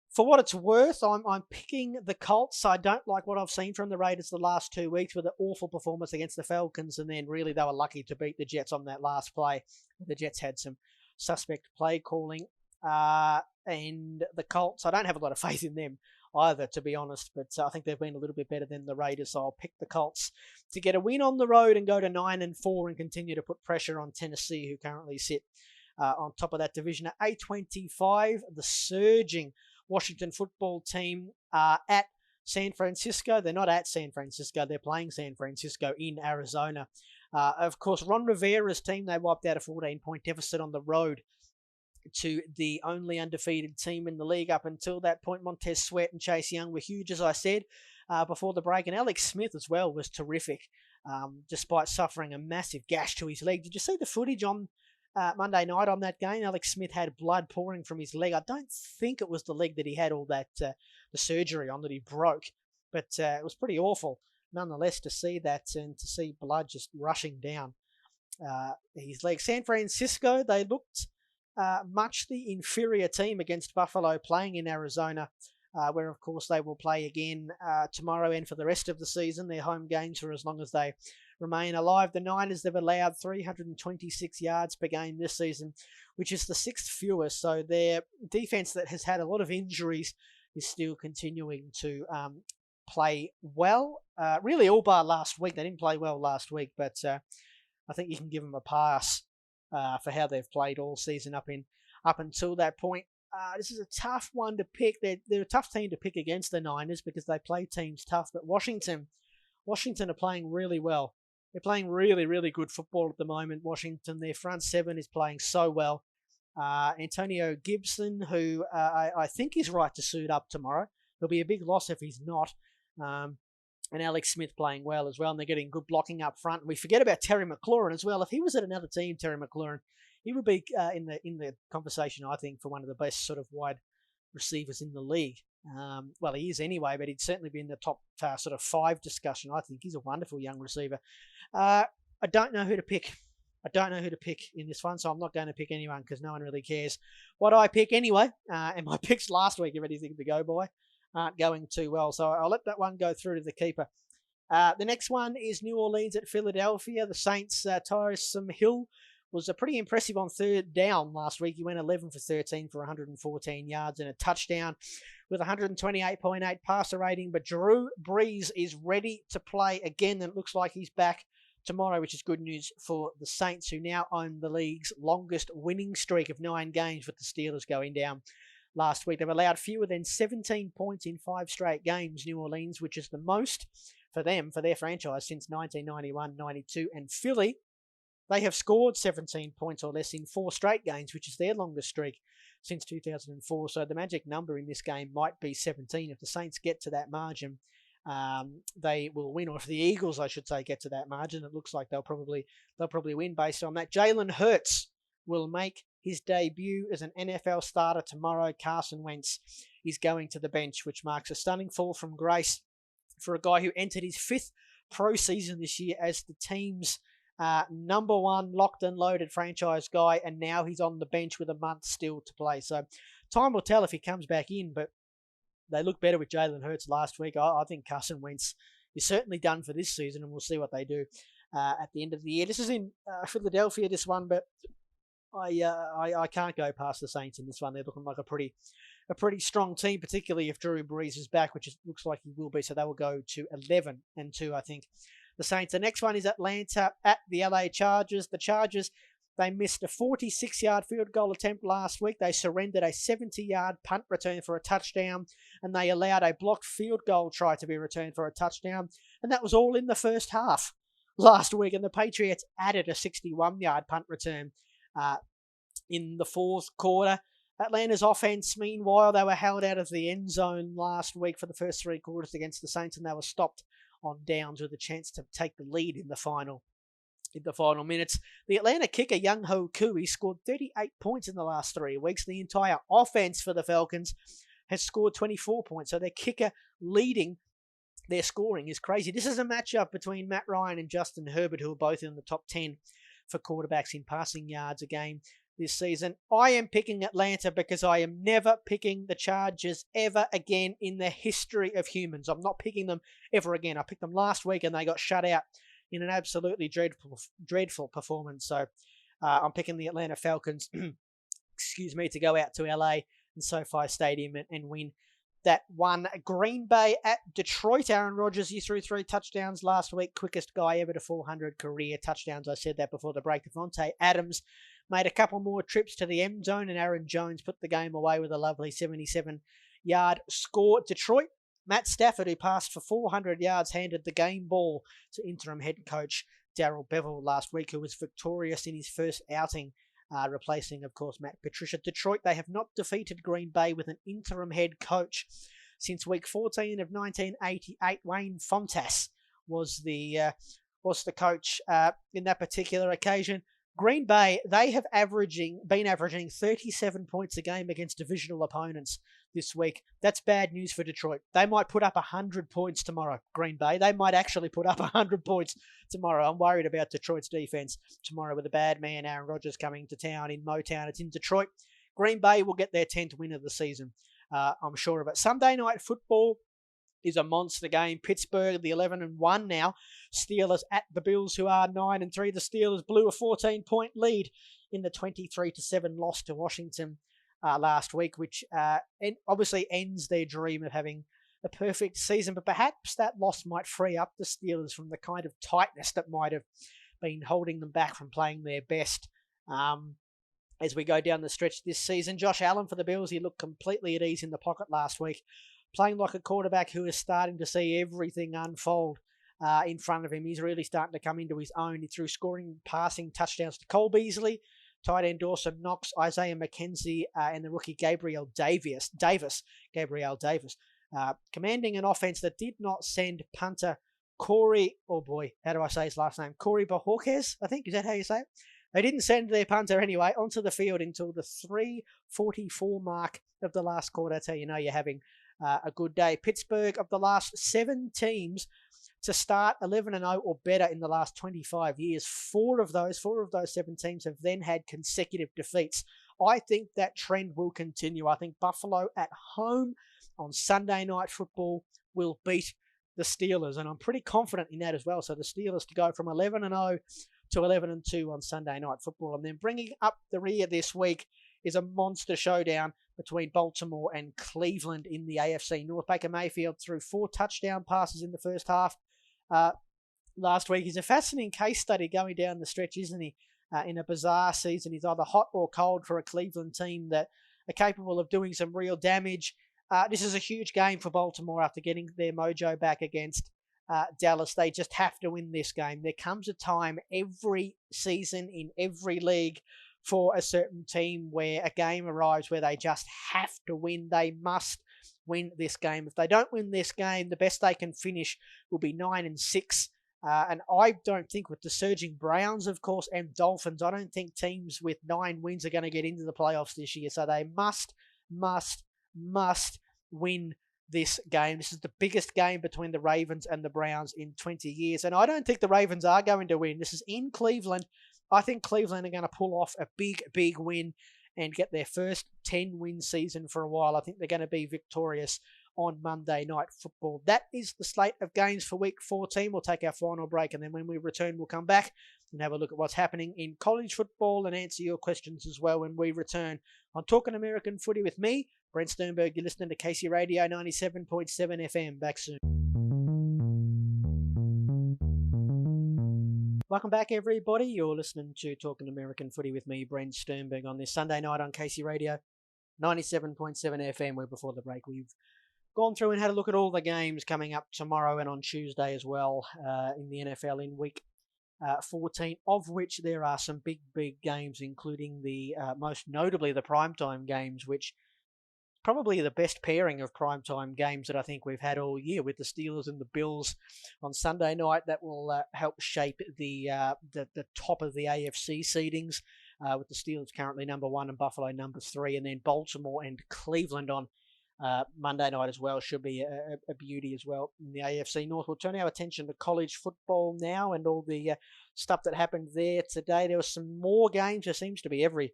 For what it's worth, I'm picking the Colts. I don't like what I've seen from the Raiders the last 2 weeks with an awful performance against the Falcons, and then really they were lucky to beat the Jets on that last play. The Jets had some suspect play calling, and the Colts, I don't have a lot of faith in them either, to be honest, but I think they've been a little bit better than the Raiders, so I'll pick the Colts to get a win on the road and go to 9-4 and continue to put pressure on Tennessee, who currently sit on top of that division. At 8:25, the surging Washington football team are at San Francisco. They're not at San Francisco. They're playing San Francisco in Arizona. Of course, Ron Rivera's team, they wiped out a 14-point deficit on the road to the only undefeated team in the league up until that point. Montez Sweat and Chase Young were huge, as I said, before the break. And Alex Smith as well was terrific, despite suffering a massive gash to his leg. Did you see the footage on Monday night on that game? Alex Smith had blood pouring from his leg. I don't think it was the leg that he had all that the surgery on that he broke, but it was pretty awful nonetheless to see that and to see blood just rushing down his leg. San Francisco, they looked much the inferior team against Buffalo, playing in Arizona, where of course they will play again tomorrow and for the rest of the season. Their home games for as long as they remain alive. The Niners, they've allowed 326 yards per game this season, which is the 6th fewest. So their defense that has had a lot of injuries is still continuing to play well. Really all bar last week. They didn't play well last week, but I think you can give them a pass for how they've played all season up until that point. This is a tough one to pick. They're a tough team to pick against the Niners because they play teams tough. But Washington are playing really well. They're playing really, really good football at the moment. Washington, their front seven is playing so well. Antonio Gibson, who I think is right to suit up tomorrow. It'll be a big loss if he's not. And Alex Smith playing well as well, and they're getting good blocking up front. And we forget about Terry McLaurin as well. If he was at another team, Terry McLaurin, he would be in the conversation, I think, for one of the best sort of wide receivers in the league. Well, he is anyway, but he'd certainly be in the top sort of 5 discussion. I think he's a wonderful young receiver. I don't know who to pick. In this one, so I'm not going to pick anyone because no one really cares what I pick anyway. And my picks last week, if anything to go by, aren't going too well. So I'll let that one go through to the keeper. The next one is New Orleans at Philadelphia. The Saints, Tyrese Hill was pretty impressive on third down last week. He went 11 for 13 for 114 yards and a touchdown with 128.8 passer rating. But Drew Brees is ready to play again, and it looks like he's back tomorrow, which is good news for the Saints, who now own the league's longest winning streak of 9 games, with the Steelers going down last week. They've allowed fewer than 17 points in 5 straight games, New Orleans, which is the most for them, for their franchise, since 1991-92. And Philly, they have scored 17 points or less in 4 straight games, which is their longest streak since 2004. So the magic number in this game might be 17. If the Saints get to that margin, they will win. Or if the Eagles, I should say, get to that margin, it looks like they'll probably win based on that. Jalen Hurts will make his debut as an NFL starter tomorrow. Carson Wentz is going to the bench, which marks a stunning fall from grace for a guy who entered his 5th pro season this year as the team's number 1 locked and loaded franchise guy, and now he's on the bench with a month still to play. So time will tell if he comes back in, but they look better with Jalen Hurts last week. I think Carson Wentz is certainly done for this season, and we'll see what they do at the end of the year. This is in Philadelphia, this one, but I can't go past the Saints in this one. They're looking like a pretty strong team, particularly if Drew Brees is back, which looks like he will be. So they will go to 11-2, I think. The Saints. The next one is Atlanta at the LA Chargers. The Chargers, they missed a 46-yard field goal attempt last week. They surrendered a 70-yard punt return for a touchdown, and they allowed a blocked field goal try to be returned for a touchdown. And that was all in the first half last week. And the Patriots added a 61-yard punt return in the 4th quarter. Atlanta's offense, meanwhile, they were held out of the end zone last week for the first 3 quarters against the Saints, and they were stopped on downs with a chance to take the lead in the final minutes. The Atlanta kicker, Young Ho Koo, he scored 38 points in the last 3 weeks. The entire offense for the Falcons has scored 24 points. So their kicker leading their scoring is crazy. This is a matchup between Matt Ryan and Justin Herbert, who are both in the top 10 for quarterbacks in passing yards a game this season. I am picking Atlanta because I am never picking the Chargers ever again in the history of humans. I'm not picking them ever again. I picked them last week and they got shut out in an absolutely dreadful performance. So I'm picking the Atlanta Falcons, to go out to LA and SoFi Stadium and win that one. Green Bay at Detroit. Aaron Rodgers, he threw 3 touchdowns last week. Quickest guy ever to 400 career touchdowns. I said that before the break. Devontae Adams made a couple more trips to the end zone, and Aaron Jones put the game away with a lovely 77-yard score. Detroit, Matt Stafford, who passed for 400 yards, handed the game ball to interim head coach Darryl Bevel last week, who was victorious in his first outing, replacing, of course, Matt Patricia. Detroit, they have not defeated Green Bay with an interim head coach since week 14 of 1988. Wayne Fontas was the coach in that particular occasion. Green Bay, they have been averaging 37 points a game against divisional opponents this week. That's bad news for Detroit. They might put up 100 points tomorrow, Green Bay. They might actually put up 100 points tomorrow. I'm worried about Detroit's defense tomorrow with a bad man, Aaron Rodgers, coming to town in Motown. It's in Detroit. Green Bay will get their 10th win of the season. I'm sure of it. Sunday night football is a monster game. Pittsburgh, the 11-1 now. Steelers at the Bills, who are 9-3. The Steelers blew a 14-point lead in the 23-7 loss to Washington last week, which obviously ends their dream of having a perfect season. But perhaps that loss might free up the Steelers from the kind of tightness that might have been holding them back from playing their best as we go down the stretch this season. Josh Allen for the Bills, he looked completely at ease in the pocket last week, playing like a quarterback who is starting to see everything unfold in front of him. He's really starting to come into his own. He threw scoring, passing touchdowns to Cole Beasley, tight end Dawson Knox, Isaiah McKenzie, and the rookie Gabriel Davis, commanding an offense that did not send punter Corey, oh boy, how do I say his last name? Corey Bojorquez, I think. Is that how you say it? They didn't send their punter anyway onto the field until the 3:44 mark of the last quarter. That's how you know you're having a good day. Pittsburgh, of the last 7 teams to start 11-0 or better in the last 25 years, four of those 7 teams have then had consecutive defeats. I think that trend will continue. I think Buffalo at home on Sunday Night Football will beat the Steelers, and I'm pretty confident in that as well. So the Steelers to go from 11-0 to 11-2 on Sunday Night Football. And then bringing up the rear this week is a monster showdown between Baltimore and Cleveland in the AFC North. Baker Mayfield threw 4 touchdown passes in the first half last week. He's a fascinating case study going down the stretch, isn't he? In a bizarre season. He's either hot or cold for a Cleveland team that are capable of doing some real damage. This is a huge game for Baltimore after getting their mojo back against Dallas. They just have to win this game. There comes a time every season in every league for a certain team where a game arrives where they just have to win. They must win this game. If they don't win this game, the best they can finish will be 9-6. And I don't think, with the surging Browns, of course, and Dolphins, I don't think teams with 9 wins are going to get into the playoffs this year. So they must win this game. This is the biggest game between the Ravens and the Browns in 20 years. And I don't think the Ravens are going to win. This is in Cleveland. I think Cleveland are going to pull off a big win and get their first 10-win season for a while. I think they're going to be victorious on Monday Night Football. That is the slate of games for Week 14. We'll take our final break, and then when we return, we'll come back and have a look at what's happening in college football and answer your questions as well when we return on Talkin' American Footy with me, Brent Sternberg. You're listening to Casey Radio 97.7 FM. Back soon. Welcome back, everybody. You're listening to Talkin' American Footy with me, Brent Sternberg, on this Sunday night on Casey Radio 97.7 FM, where before the break we've gone through and had a look at all the games coming up tomorrow and on Tuesday as well in the NFL in Week 14, of which there are some big games, including the most notably the primetime games, which probably the best pairing of primetime games that I think we've had all year, with the Steelers and the Bills on Sunday night. That will help shape the top of the AFC seedings, with the Steelers currently number 1 and Buffalo number 3, and then Baltimore and Cleveland on Monday night as well. Should be a beauty as well in the AFC North. We'll turn our attention to college football now and all the stuff that happened there today. There was some more games. There seems to be every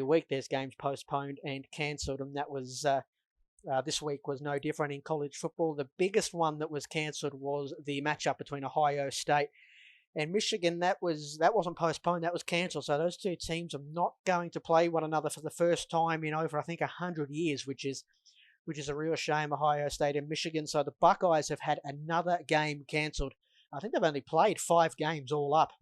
week there's games postponed and cancelled, and that was this week was no different in college football. The biggest one that was cancelled was the matchup between Ohio State and Michigan. That wasn't postponed, that was cancelled. So those two teams are not going to play one another for the first time in over, I think, 100 years, which is a real shame, Ohio State and Michigan. So the Buckeyes have had another game cancelled. I think they've only played 5 games all up,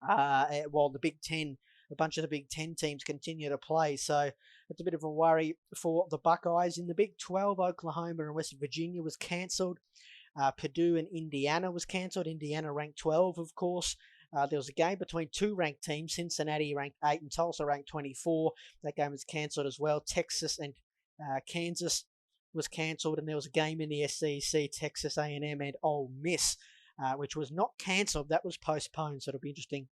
while the Big Ten a bunch of the Big Ten teams continue to play. So it's a bit of a worry for the Buckeyes. In the Big 12, Oklahoma and West Virginia was cancelled. Purdue and Indiana was cancelled. Indiana ranked 12, of course. There was a game between two ranked teams. Cincinnati ranked 8 and Tulsa ranked 24. That game was cancelled as well. Texas and Kansas was cancelled, and there was a game in the SEC, Texas A&M and Ole Miss, which was not cancelled. That was postponed, so it'll be interesting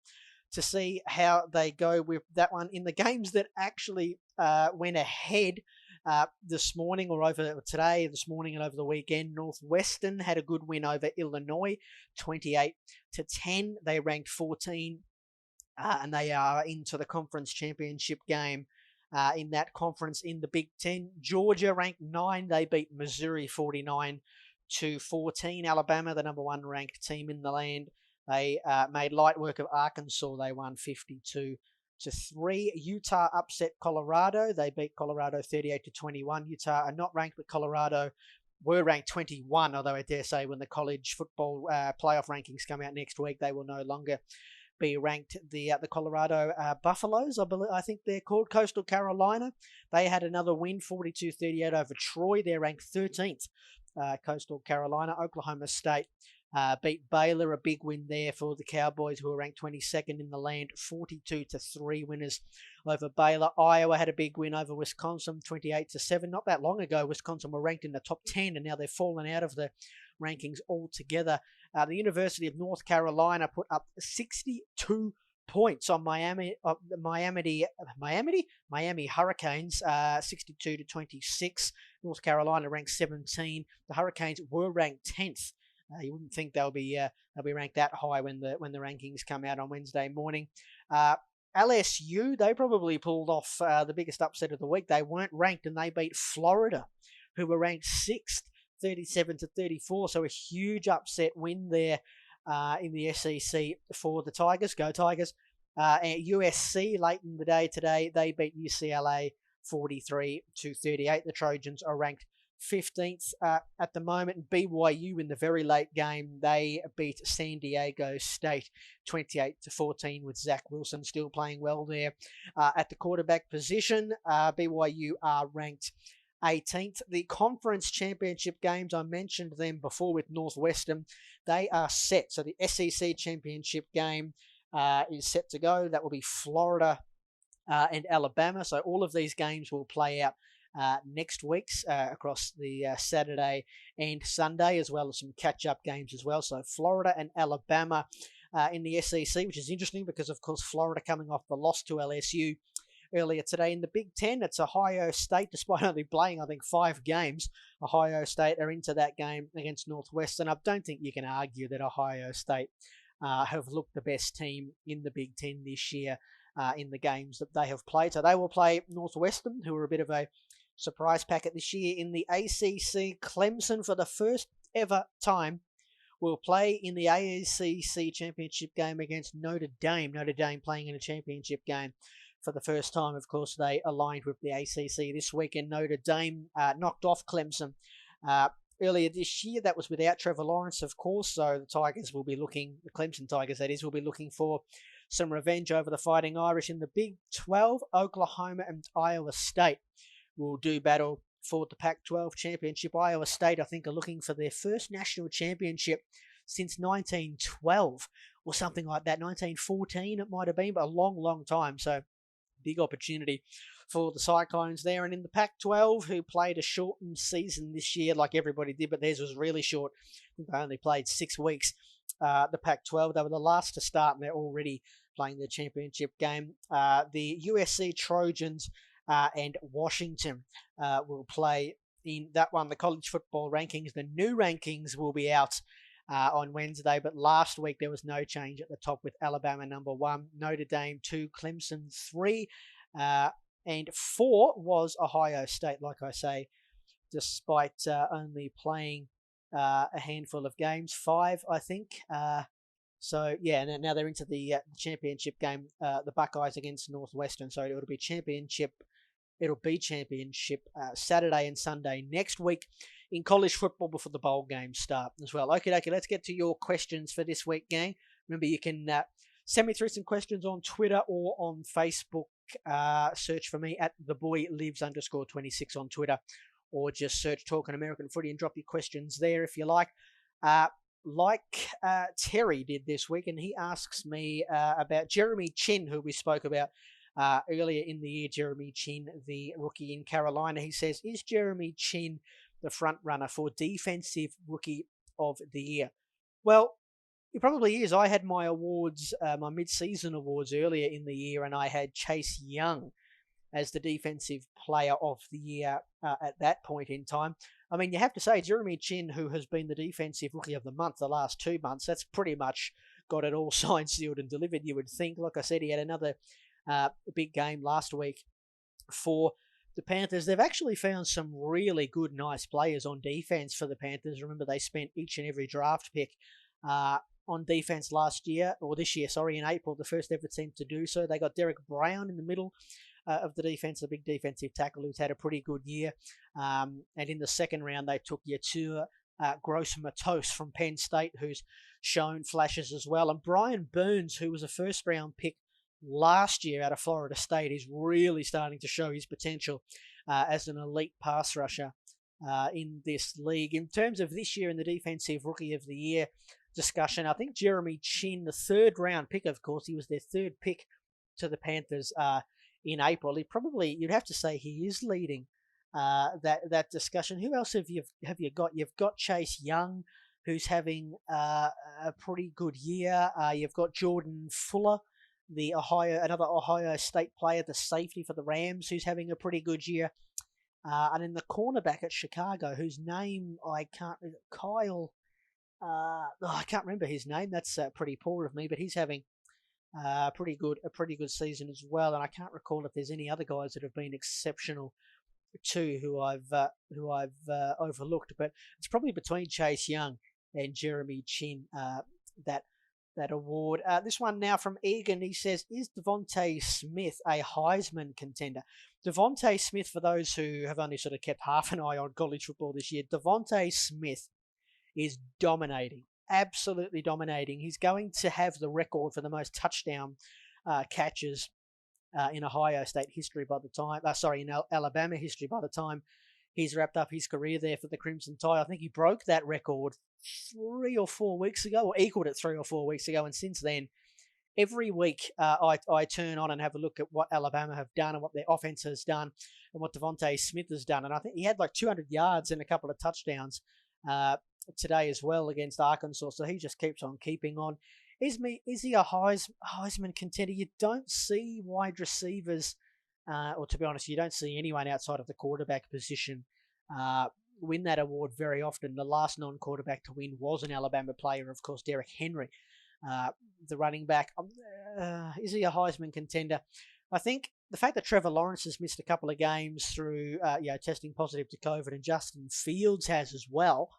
to see how they go with that one. In the games that actually went ahead this morning or over today, this morning and over the weekend, Northwestern had a good win over Illinois, 28-10. They ranked 14, and they are into the conference championship game in that conference in the Big Ten. Georgia ranked 9. They beat Missouri 49-14. Alabama, the number 1 ranked team in the land, they made light work of Arkansas. They won 52-3. Utah upset Colorado. They beat Colorado 38-21. Utah are not ranked, but Colorado were ranked 21, although I dare say when the college football playoff rankings come out next week, they will no longer be ranked. The Colorado Buffaloes, I think they're called, Coastal Carolina. They had another win, 42-38 over Troy. They're ranked 13th, Coastal Carolina. Oklahoma State beat Baylor, a big win there for the Cowboys, who are ranked 22nd in the land, 42-3 winners over Baylor. Iowa had a big win over Wisconsin, 28-7. Not that long ago, Wisconsin were ranked in the top 10, and now they've fallen out of the rankings altogether. The University of North Carolina put up 62 points on Miami Hurricanes, 62-26. North Carolina ranked 17. The Hurricanes were ranked 10th. You wouldn't think they'll be ranked that high when the rankings come out on Wednesday morning. LSU, they probably pulled off the biggest upset of the week. They weren't ranked, and they beat Florida, who were ranked 6th, 37-34. So a huge upset win there in the SEC for the Tigers. Go Tigers. And USC late in the day today, they beat UCLA 43-38. The Trojans are ranked 15th at the moment. BYU in the very late game, they beat San Diego State 28-14 with Zach Wilson still playing well there at the quarterback position. BYU are ranked 18th. The conference championship games, I mentioned them before with Northwestern, they are set. So the SEC championship game is set to go. That will be Florida and Alabama. So all of these games will play out next week's across the Saturday and Sunday, as well as some catch-up games as well. So Florida and Alabama in the SEC, which is interesting because, of course, Florida coming off the loss to LSU earlier today. In the Big Ten, it's Ohio State, despite only playing, I think, 5 games. Ohio State are into that game against Northwestern. I don't think you can argue that Ohio State have looked the best team in the Big Ten this year in the games that they have played. So they will play Northwestern, who are a bit of a surprise packet this year. In the ACC, Clemson, for the first ever time, will play in the ACC championship game against Notre Dame. Notre Dame playing in a championship game for the first time. Of course, they aligned with the ACC this weekend. Notre Dame knocked off Clemson earlier this year. That was without Trevor Lawrence, of course. So the Tigers will be looking, the Clemson Tigers, that is, will be looking for some revenge over the Fighting Irish. In the Big 12, Oklahoma and Iowa State will do battle for the Pac-12 championship. Iowa State, I think, are looking for their first national championship since 1912 or something like that. 1914 it might have been, but a long, long time. So big opportunity for the Cyclones there. And in the Pac-12, who played a shortened season this year, like everybody did, but theirs was really short. I think they only played 6 weeks. The Pac-12, they were the last to start, and they're already playing their championship game. The USC Trojans and Washington will play in that one. The college football rankings, the new rankings will be out on Wednesday, but last week there was no change at the top with Alabama number 1, Notre Dame 2, Clemson 3, and 4 was Ohio State, like I say, despite only playing a handful of games, 5, I think. So, yeah, now they're into the championship game, the Buckeyes against Northwestern. So it'll be championship Saturday and Sunday next week in college football before the bowl games start as well. Okay, let's get to your questions for this week, gang. Remember, you can Send me through some questions on Twitter or on Facebook. Search for me at theboylives_26 on Twitter, or just search Talkin American Footy and drop your questions there if you like. Terry did this week, and he asks me about Jeremy Chin, who we spoke about earlier in the year. Jeremy Chin, the rookie in Carolina. He says, is Jeremy Chin the front runner for Defensive Rookie of the Year? Well, it probably is. I had my awards, my mid-season awards earlier in the year, and I had Chase Young as the Defensive Player of the Year at that point in time. I mean, you have to say, Jeremy Chin, who has been the Defensive Rookie of the Month the last 2 months, that's pretty much got it all signed, sealed, and delivered, you would think. Like I said, he had another big game last week for the Panthers. They've actually found some really good, nice players on defense for the Panthers. Remember, they spent each and every draft pick on defense last year, or this year, in April, the first ever team to do so. They got Derek Brown in the middle of the defense, a big defensive tackle who's had a pretty good year. And in the second round, they took Yatua Gross-Matos from Penn State, who's shown flashes as well. And Brian Burns, who was a first-round pick last year out of Florida State, is really starting to show his potential as an elite pass rusher in this league. In terms of this year in the Defensive Rookie of the Year discussion, I think Jeremy Chin, the third-round pick, of course, he was their third pick to the Panthers in April. You'd have to say he is leading that discussion. Who else have you got? You've got Chase Young, who's having a pretty good year. You've got Jordan Fuller, another Ohio State player, the safety for the Rams, who's having a pretty good year. And then the cornerback at Chicago, whose name I can't remember his name. That's pretty poor of me, but he's having a pretty good season as well. And I can't recall if there's any other guys that have been exceptional too who I've overlooked. But it's probably between Chase Young and Jeremy Chin that award. This one now from Egan. He says, is Devontae Smith a Heisman contender? Devontae Smith, for those who have only sort of kept half an eye on college football this year, Devontae Smith is dominating, absolutely dominating. He's going to have the record for the most touchdown catches in Ohio State history by the time, in Alabama history by the time he's wrapped up his career there for the Crimson Tide. I think he broke that record 3 or 4 weeks ago, or equaled it 3 or 4 weeks ago. And since then, every week I turn on and have a look at what Alabama have done and what their offense has done and what Devontae Smith has done. And I think he had like 200 yards and a couple of touchdowns today as well against Arkansas. So he just keeps on keeping on. Is he a Heisman contender? You don't see wide receivers, or to be honest, you don't see anyone outside of the quarterback position win that award very often. The last non-quarterback to win was an Alabama player, of course, Derrick Henry, the running back. Is he a Heisman contender? I think the fact that Trevor Lawrence has missed a couple of games through testing positive to COVID, and Justin Fields has as well.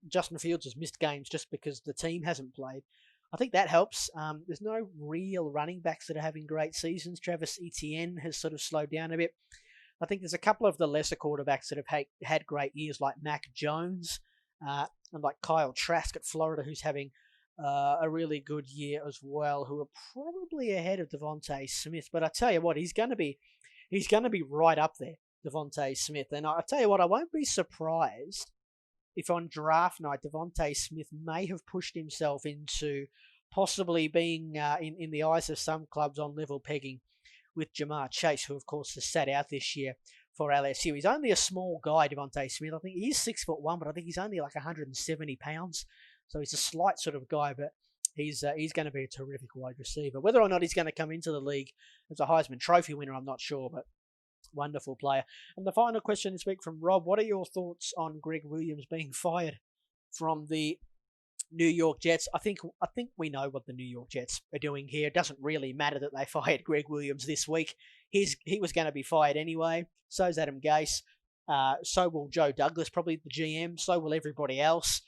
Justin Fields has missed games just because the team hasn't played. I think that helps. There's no real running backs that are having great seasons. Travis Etienne has sort of slowed down a bit. I think there's a couple of the lesser quarterbacks that have had great years, like Mac Jones and like Kyle Trask at Florida, who's having a really good year as well, who are probably ahead of Devontae Smith. But I tell you what, he's going to be right up there, Devontae Smith. And I tell you what, I won't be surprised if on draft night Devontae Smith may have pushed himself into possibly being, in the eyes of some clubs, on level pegging with Jamar Chase, who of course has sat out this year for LSU. He's only a small guy, Devontae Smith. I think he is 6'1", but I think he's only like 170 pounds. So he's a slight sort of guy, but he's going to be a terrific wide receiver. Whether or not he's going to come into the league as a Heisman Trophy winner, I'm not sure, but wonderful player. And the final question this week from Rob: what are your thoughts on Greg Williams being fired from the New York Jets? I think we know what the New York Jets are doing here. It doesn't really matter that they fired Greg Williams this week. He was going to be fired anyway. So's Adam Gase. So will Joe Douglas, probably the GM. So will everybody else.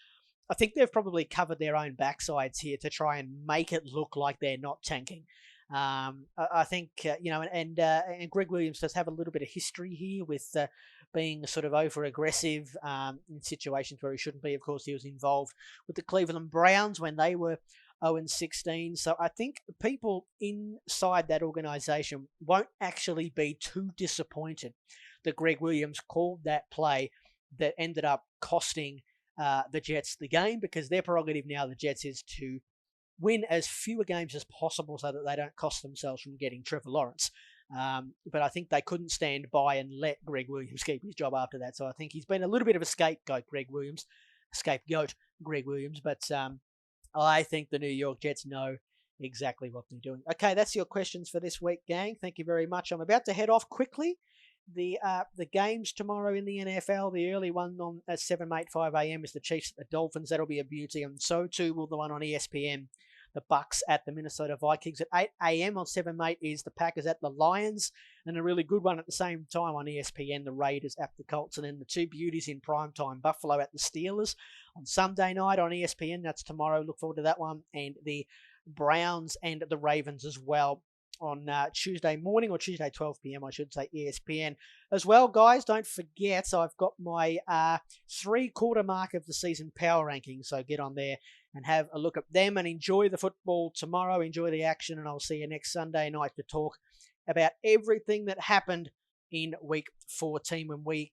I think they've probably covered their own backsides here to try and make it look like they're not tanking. I think, and Greg Williams does have a little bit of history here with being sort of over-aggressive in situations where he shouldn't be. Of course, he was involved with the Cleveland Browns when they were 0-16. So I think people inside that organisation won't actually be too disappointed that Greg Williams called that play that ended up costing the Jets the game, because their prerogative now, the Jets, is to win as fewer games as possible so that they don't cost themselves from getting Trevor Lawrence. But I think they couldn't stand by and let Greg Williams keep his job after that. So I think he's been a little bit of a scapegoat, Greg Williams. But I think the New York Jets know exactly what they're doing. Okay, that's your questions for this week, gang. Thank you very much. I'm about to head off quickly. The games tomorrow in the NFL, the early one on at 7, 5 a.m. is the Chiefs at the Dolphins. That'll be a beauty. And so too will the one on ESPN, the Bucks at the Minnesota Vikings. At 8 a.m. on 7, is the Packers at the Lions. And a really good one at the same time on ESPN, the Raiders at the Colts. And then the two beauties in prime time, Buffalo at the Steelers. On Sunday night on ESPN, that's tomorrow. Look forward to that one. And the Browns and the Ravens as well on Tuesday morning, or Tuesday 12 p.m. I should say, ESPN as well. Guys, don't forget, I've got my 3-quarter mark of the season power rankings, so get on there and have a look at them and enjoy the football tomorrow, enjoy the action, and I'll see you next Sunday night to talk about everything that happened in week 14 when we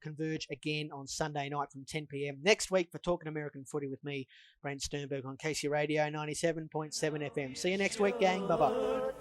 converge again on Sunday night from 10 p.m. next week for Talking American Footy with me, Brent Sternberg, on KC Radio 97.7 FM. See you next week, gang. Bye-bye.